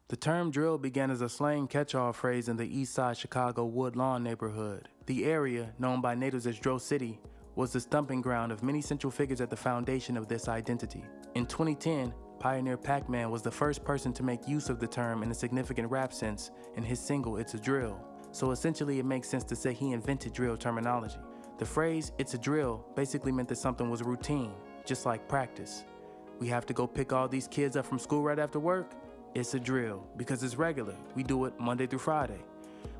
The term drill began as a slang catch-all phrase in the East Side Chicago Woodlawn neighborhood. The area, known by natives as Drill City, was the stumping ground of many central figures at the foundation of this identity. In 2010, pioneer Pac-Man was the first person to make use of the term in a significant rap sense in his single It's a Drill, so essentially it makes sense to say he invented drill terminology. The phrase It's a Drill basically meant that something was routine, just like practice. We have to go pick all these kids up from school right after work? It's a drill, because it's regular. We do it Monday through Friday.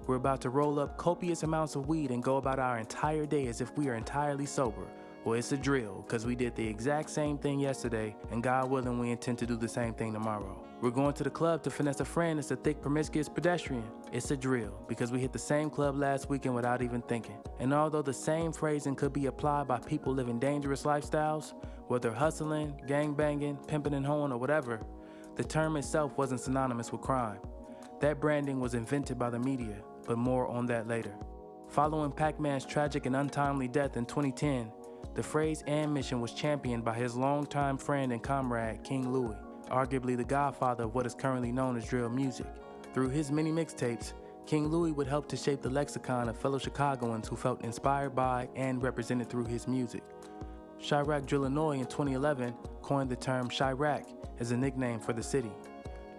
We're about to roll up copious amounts of weed and go about our entire day as if we are entirely sober. Well, it's a drill, because we did the exact same thing yesterday, and God willing, we intend to do the same thing tomorrow. We're going to the club to finesse a friend that's a thick, promiscuous pedestrian. It's a drill, because we hit the same club last weekend without even thinking. And although the same phrasing could be applied by people living dangerous lifestyles, whether hustling, gangbanging, pimping and hoeing, or whatever, the term itself wasn't synonymous with crime. That branding was invented by the media, but more on that later. Following Pac-Man's tragic and untimely death in 2010, the phrase and mission was championed by his longtime friend and comrade, King Louie, arguably the godfather of what is currently known as drill music. Through his many mixtapes, King Louie would help to shape the lexicon of fellow Chicagoans who felt inspired by and represented through his music. Chirac Drillinois in 2011 coined the term Chirac as a nickname for the city.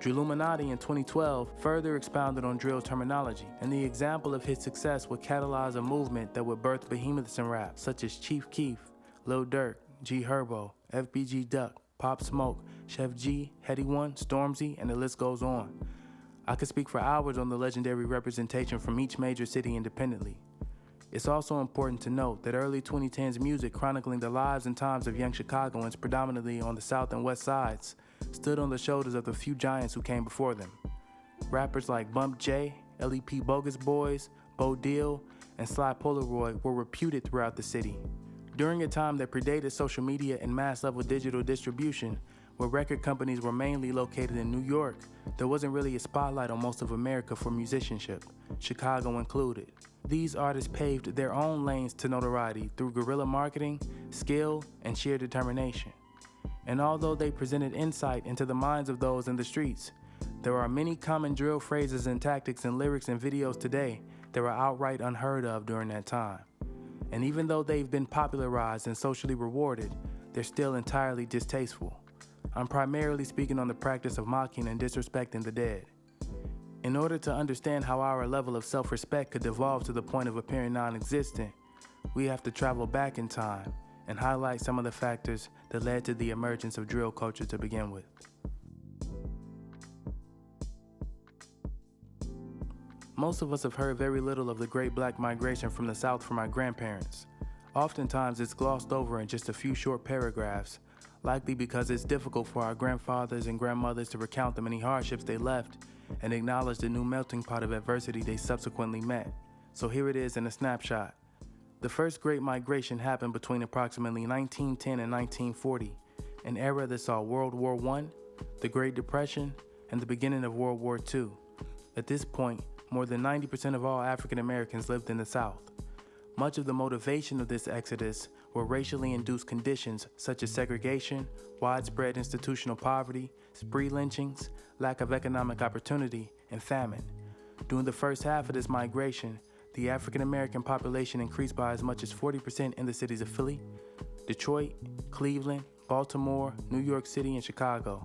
Drilluminati in 2012 further expounded on drill terminology, and the example of his success would catalyze a movement that would birth behemoths in rap, such as Chief Keef, Lil Durk, G Herbo, FBG Duck, Pop Smoke, Chef G, Heady One, Stormzy, and the list goes on. I could speak for hours on the legendary representation from each major city independently. It's also important to note that early 2010s music chronicling the lives and times of young Chicagoans predominantly on the south and west sides stood on the shoulders of the few giants who came before them. Rappers like Bump J, LEP Bogus Boys, Bo Deal, and Sly Polaroid were reputed throughout the city. During a time that predated social media and mass-level digital distribution, where record companies were mainly located in New York, there wasn't really a spotlight on most of America for musicianship, Chicago included. These artists paved their own lanes to notoriety through guerrilla marketing, skill, and sheer determination. And although they presented insight into the minds of those in the streets, there are many common drill phrases and tactics in lyrics and videos today that were outright unheard of during that time. And even though they've been popularized and socially rewarded, they're still entirely distasteful. I'm primarily speaking on the practice of mocking and disrespecting the dead. In order to understand how our level of self-respect could devolve to the point of appearing non-existent, we have to travel back in time and highlight some of the factors that led to the emergence of drill culture to begin with. Most of us have heard very little of the Great Black Migration from the South from our grandparents. Oftentimes it's glossed over in just a few short paragraphs, likely because it's difficult for our grandfathers and grandmothers to recount the many hardships they left and acknowledge the new melting pot of adversity they subsequently met. So here it is in a snapshot. The first Great Migration happened between approximately 1910 and 1940, an era that saw World War I, the Great Depression, and the beginning of World War II. At this point, more than 90% of all African Americans lived in the South. Much of the motivation of this exodus were racially induced conditions such as segregation, widespread institutional poverty, spree lynchings, lack of economic opportunity, and famine. During the first half of this migration, the African American population increased by as much as 40% in the cities of Philly, Detroit, Cleveland, Baltimore, New York City, and Chicago.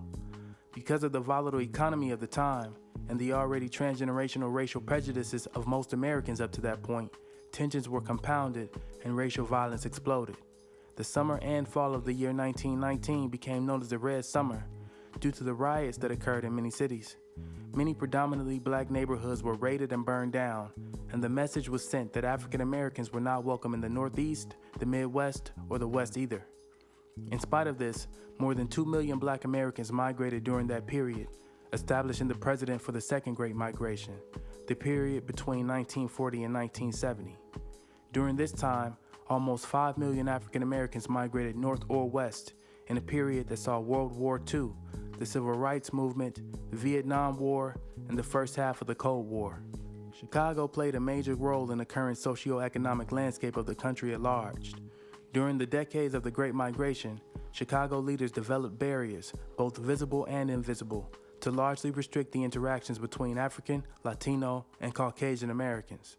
Because of the volatile economy of the time and the already transgenerational racial prejudices of most Americans up to that point, tensions were compounded and racial violence exploded. The summer and fall of the year 1919 became known as the Red Summer due to the riots that occurred in many cities. Many predominantly black neighborhoods were raided and burned down, and the message was sent that African Americans were not welcome in the Northeast, the Midwest, or the West either. In spite of this, more than 2 million black Americans migrated during that period, establishing the precedent for the Second Great Migration, the period between 1940 and 1970. During this time, almost 5 million African Americans migrated north or west in a period that saw World War II, the Civil Rights Movement, the Vietnam War, and the first half of the Cold War. Chicago played a major role in the current socio-economic landscape of the country at large. During the decades of the Great Migration, Chicago leaders developed barriers, both visible and invisible, to largely restrict the interactions between African, Latino, and Caucasian Americans.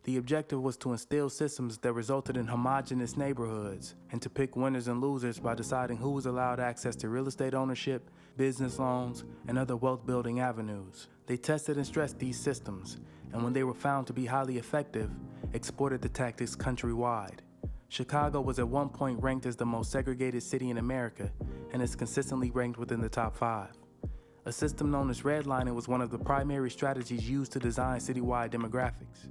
The objective was to instill systems that resulted in homogeneous neighborhoods and to pick winners and losers by deciding who was allowed access to real estate ownership, business loans, and other wealth-building avenues. They tested and stressed these systems, and when they were found to be highly effective, exported the tactics countrywide. Chicago was at one point ranked as the most segregated city in America and is consistently ranked within the top 5. A system known as redlining was one of the primary strategies used to design citywide demographics.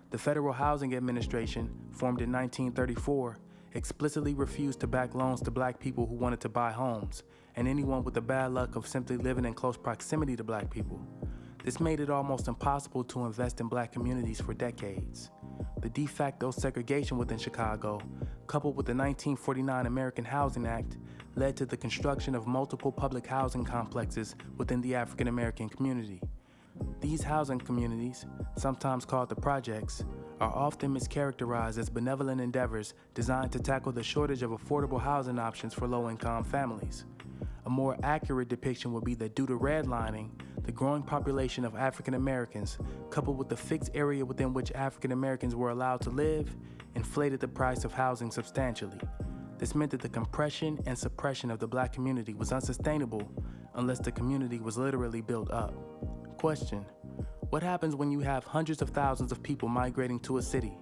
The Federal Housing Administration, formed in 1934, explicitly refused to back loans to black people who wanted to buy homes, and anyone with the bad luck of simply living in close proximity to black people. This made it almost impossible to invest in black communities for decades. The de facto segregation within Chicago, coupled with the 1949 American Housing Act, led to the construction of multiple public housing complexes within the African American community. These housing communities, sometimes called the projects, are often mischaracterized as benevolent endeavors designed to tackle the shortage of affordable housing options for low-income families. A more accurate depiction would be that due to redlining, the growing population of African Americans, coupled with the fixed area within which African Americans were allowed to live, inflated the price of housing substantially. This meant that the compression and suppression of the black community was unsustainable unless the community was literally built up. Question: what happens when you have hundreds of thousands of people migrating to a city,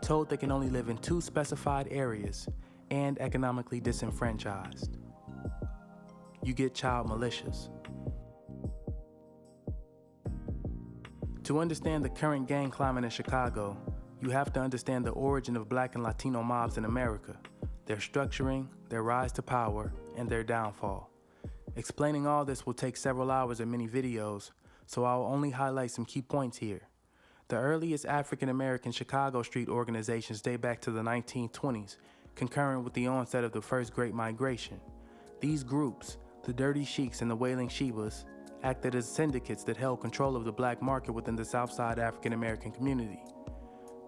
told they can only live in 2 specified areas, and economically disenfranchised? You get child militias. To understand the current gang climate in Chicago, you have to understand the origin of black and Latino mobs in America, their structuring, their rise to power, and their downfall. Explaining all this will take several hours and many videos, so I'll only highlight some key points here. The earliest African American Chicago street organizations date back to the 1920s, concurrent with the onset of the first Great Migration. These groups, the Dirty Sheiks and the Wailing Shebas, acted as syndicates that held control of the black market within the Southside African American community.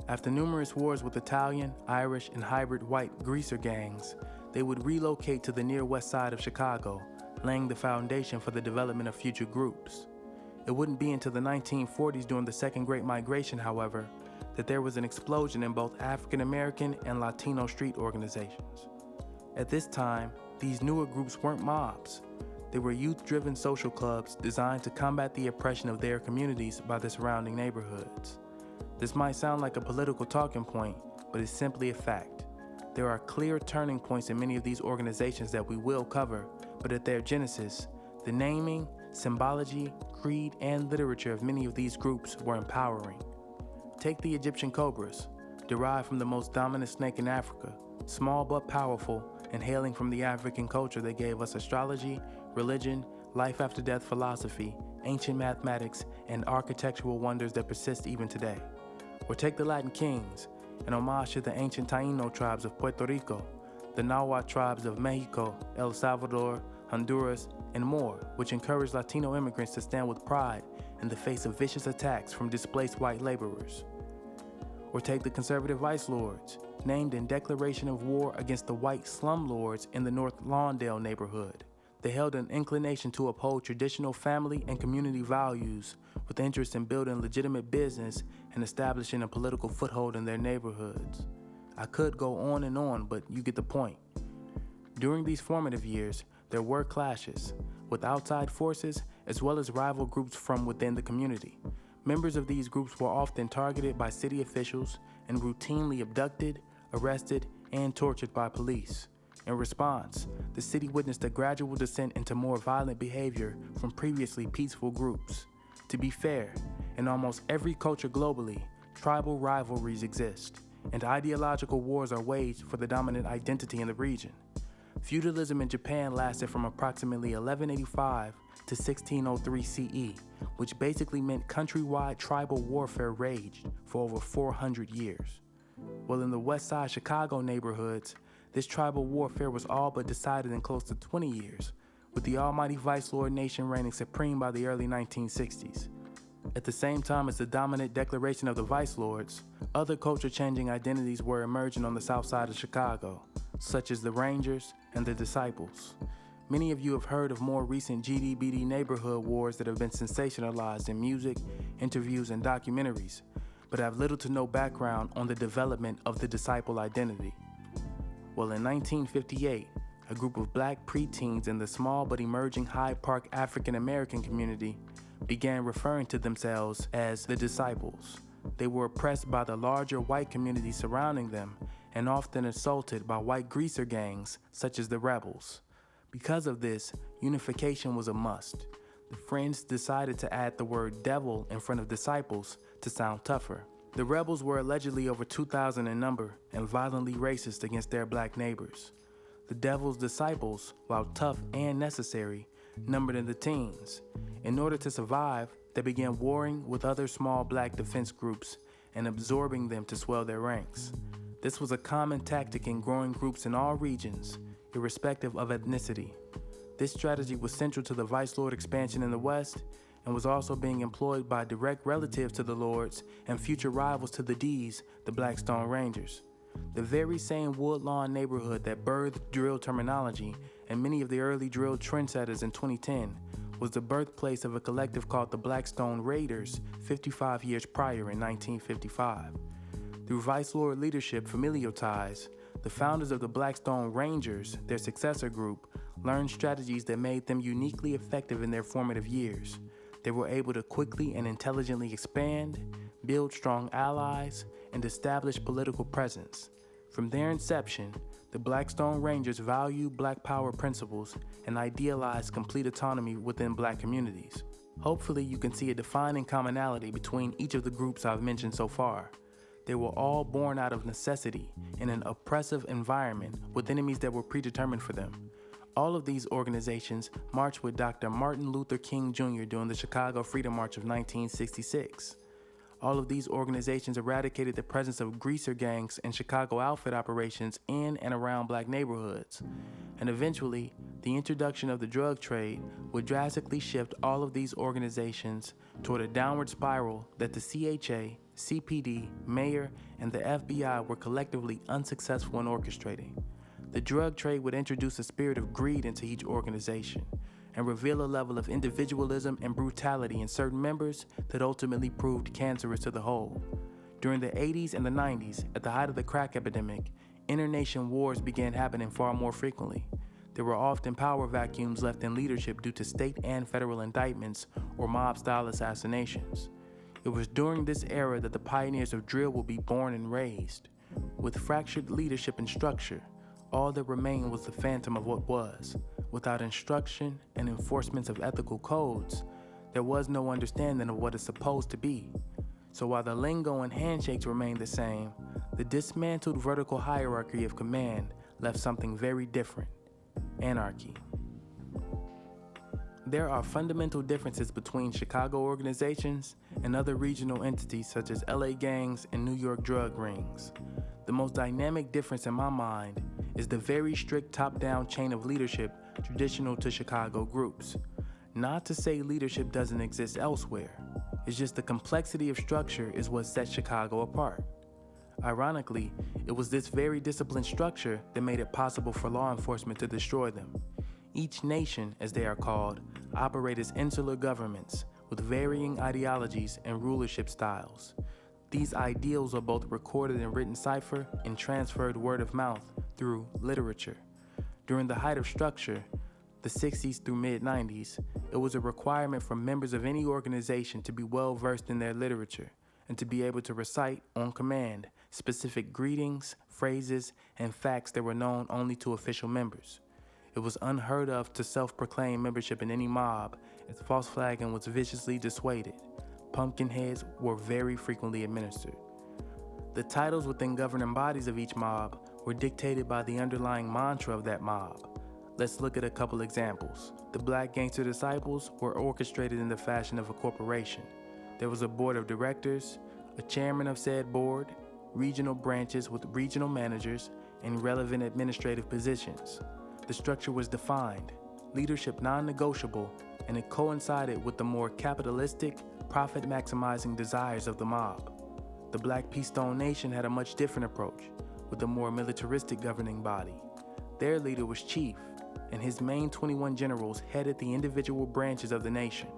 After numerous wars with Italian, Irish, and hybrid white greaser gangs, they would relocate to the near west side of Chicago, laying the foundation for the development of future groups. It wouldn't be until the 1940s during the Second Great Migration, however, that there was an explosion in both African American and Latino street organizations. At this time, these newer groups weren't mobs. They were youth-driven social clubs designed to combat the oppression of their communities by the surrounding neighborhoods. This might sound like a political talking point, but it's simply a fact. There are clear turning points in many of these organizations that we will cover, but at their genesis, the naming, symbology, creed, and literature of many of these groups were empowering. Take the Egyptian cobras, derived from the most dominant snake in Africa, small but powerful, and hailing from the African culture that gave us astrology, religion, life after death philosophy, ancient mathematics, and architectural wonders that persist even today. Or take the Latin kings, an homage to the ancient Taino tribes of Puerto Rico, the Nahuatl tribes of Mexico, El Salvador, Honduras, and more, which encouraged Latino immigrants to stand with pride in the face of vicious attacks from displaced white laborers. Or take the conservative vice lords, named in declaration of war against the white slumlords in the North Lawndale neighborhood. They held an inclination to uphold traditional family and community values with interest in building legitimate business and establishing a political foothold in their neighborhoods. I could go on, but you get the point. During these formative years, there were clashes with outside forces as well as rival groups from within the community. Members of these groups were often targeted by city officials and routinely abducted, arrested, and tortured by police. In response, the city witnessed a gradual descent into more violent behavior from previously peaceful groups. To be fair, in almost every culture globally, tribal rivalries exist, and ideological wars are waged for the dominant identity in the region. Feudalism in Japan lasted from approximately 1185 to 1603 CE, which basically meant countrywide tribal warfare raged for over 400 years. While in the West Side Chicago neighborhoods, this tribal warfare was all but decided in close to 20 years, with the almighty Vice Lord nation reigning supreme by the early 1960s. At the same time as the dominant declaration of the Vice Lords, other culture-changing identities were emerging on the south side of Chicago, such as the Rangers and the Disciples. Many of you have heard of more recent GDBD neighborhood wars that have been sensationalized in music, interviews, and documentaries, but have little to no background on the development of the disciple identity. Well, in 1958, a group of black preteens in the small but emerging Hyde Park African American community began referring to themselves as the disciples. They were oppressed by the larger white community surrounding them and often assaulted by white greaser gangs such as the Rebels. Because of this, unification was a must. The Friends decided to add the word devil in front of disciples to sound tougher. The Rebels were allegedly over 2,000 in number and violently racist against their black neighbors. The Devil's disciples, while tough and necessary, numbered in the teens. In order to survive, they began warring with other small black defense groups and absorbing them to swell their ranks. This was a common tactic in growing groups in all regions, irrespective of ethnicity. This strategy was central to the Vice Lord expansion in the West and was also being employed by direct relatives to the Lords and future rivals to the D's, the Blackstone Rangers. The very same Woodlawn neighborhood that birthed drill terminology and many of the early drill trendsetters in 2010 was the birthplace of a collective called the Blackstone Raiders 55 years prior in 1955. Through Vice Lord leadership familial ties, the founders of the Blackstone Rangers, their successor group, learned strategies that made them uniquely effective in their formative years. They were able to quickly and intelligently expand, build strong allies, and establish political presence. From their inception, the Blackstone Rangers valued Black power principles and idealized complete autonomy within Black communities. Hopefully, you can see a defining commonality between each of the groups I've mentioned so far. They were all born out of necessity in an oppressive environment with enemies that were predetermined for them. All of these organizations marched with Dr. Martin Luther King Jr. during the Chicago Freedom March of 1966. All of these organizations eradicated the presence of greaser gangs and Chicago outfit operations in and around Black neighborhoods. And eventually, the introduction of the drug trade would drastically shift all of these organizations toward a downward spiral that the CHA, CPD, Mayor, and the FBI were collectively unsuccessful in orchestrating. The drug trade would introduce a spirit of greed into each organization and reveal a level of individualism and brutality in certain members that ultimately proved cancerous to the whole. During the 80s and the 90s, at the height of the crack epidemic, internation wars began happening far more frequently. There were often power vacuums left in leadership due to state and federal indictments or mob-style assassinations. It was during this era that the pioneers of drill would be born and raised. With fractured leadership and structure, all that remained was the phantom of what was. Without instruction and enforcement of ethical codes, there was no understanding of what is supposed to be. So while the lingo and handshakes remained the same, the dismantled vertical hierarchy of command left something very different: anarchy. There are fundamental differences between Chicago organizations and other regional entities such as LA gangs and New York drug rings. The most dynamic difference in my mind is the very strict top-down chain of leadership traditional to Chicago groups. Not to say leadership doesn't exist elsewhere, it's just the complexity of structure is what sets Chicago apart. Ironically, it was this very disciplined structure that made it possible for law enforcement to destroy them. Each nation, as they are called, operate as insular governments with varying ideologies and rulership styles. These ideals are both recorded in written cipher and transferred word of mouth through literature. During the height of structure, the 60s through mid-90s, it was a requirement for members of any organization to be well versed in their literature and to be able to recite on command specific greetings, phrases, and facts that were known only to official members. It was unheard of to self-proclaim membership in any mob, as false flagging was viciously dissuaded. Pumpkin heads were very frequently administered. The titles within governing bodies of each mob were dictated by the underlying mantra of that mob. Let's look at a couple examples. The Black Gangster Disciples were orchestrated in the fashion of a corporation. There was a board of directors, a chairman of said board, regional branches with regional managers, and relevant administrative positions. The structure was defined, leadership non-negotiable, and it coincided with the more capitalistic, profit-maximizing desires of the mob. The Black Peastone Nation had a much different approach, with a more militaristic governing body. Their leader was Chief, and his main 21 generals headed the individual branches of the nation.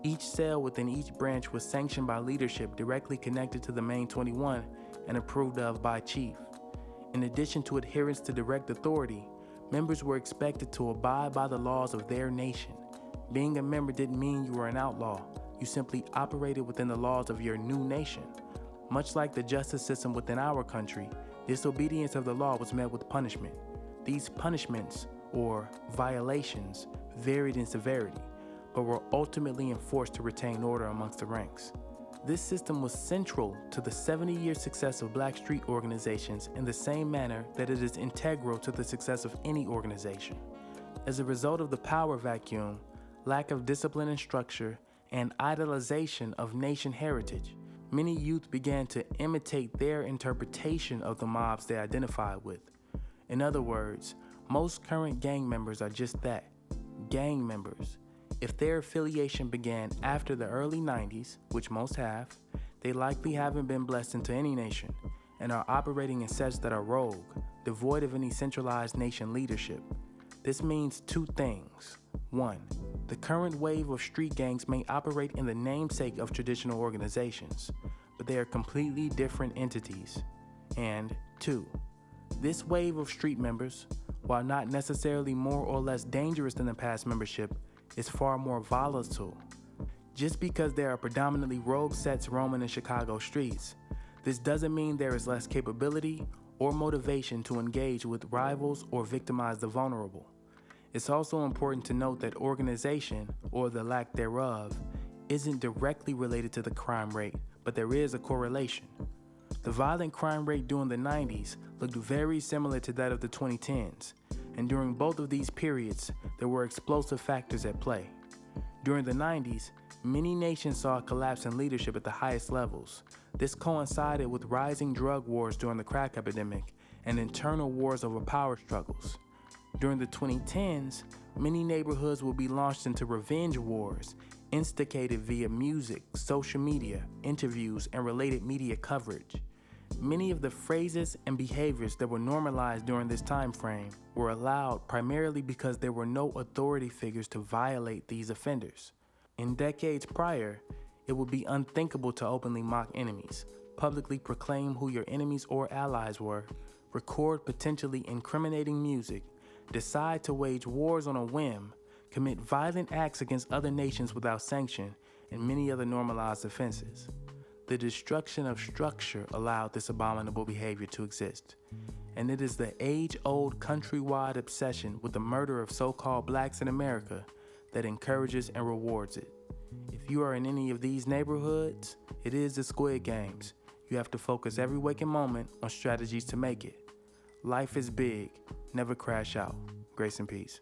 Each cell within each branch was sanctioned by leadership directly connected to the main 21 and approved of by chief. In addition to adherence to direct authority, members were expected to abide by the laws of their nation. Being a member didn't mean you were an outlaw. You simply operated within the laws of your new nation. Much like the justice system within our country, disobedience of the law was met with punishment. These punishments, or violations, varied in severity, but were ultimately enforced to retain order amongst the ranks. This system was central to the 70-year success of Black street organizations in the same manner that it is integral to the success of any organization. As a result of the power vacuum, lack of discipline and structure, and idolization of nation heritage, many youth began to imitate their interpretation of the mobs they identified with. In other words, most current gang members are just that, gang members. If their affiliation began after the early 90s, which most have, they likely haven't been blessed into any nation and are operating in sets that are rogue, devoid of any centralized nation leadership. This means two things. One, the current wave of street gangs may operate in the namesake of traditional organizations, but they are completely different entities. And two, this wave of street members, while not necessarily more or less dangerous than the past membership, is far more volatile. Just because there are predominantly rogue sets roaming in Chicago streets, this doesn't mean there is less capability or motivation to engage with rivals or victimize the vulnerable. It's also important to note that organization, or the lack thereof, isn't directly related to the crime rate, but there is a correlation. The violent crime rate during the 90s looked very similar to that of the 2010s, and during both of these periods, there were explosive factors at play. During the 90s, many nations saw a collapse in leadership at the highest levels. This coincided with rising drug wars during the crack epidemic and internal wars over power struggles. During the 2010s, many neighborhoods will be launched into revenge wars, instigated via music, social media, interviews, and related media coverage. Many of the phrases and behaviors that were normalized during this time frame were allowed primarily because there were no authority figures to violate these offenders. In decades prior, it would be unthinkable to openly mock enemies, publicly proclaim who your enemies or allies were, record potentially incriminating music, decide to wage wars on a whim, commit violent acts against other nations without sanction, and many other normalized offenses. The destruction of structure allowed this abominable behavior to exist, and it is the age-old countrywide obsession with the murder of so-called blacks in America that encourages and rewards it. If you are in any of these neighborhoods, it is the Squid Games. You have to focus every waking moment on strategies to make it. Life is big. Never crash out. Grace and peace.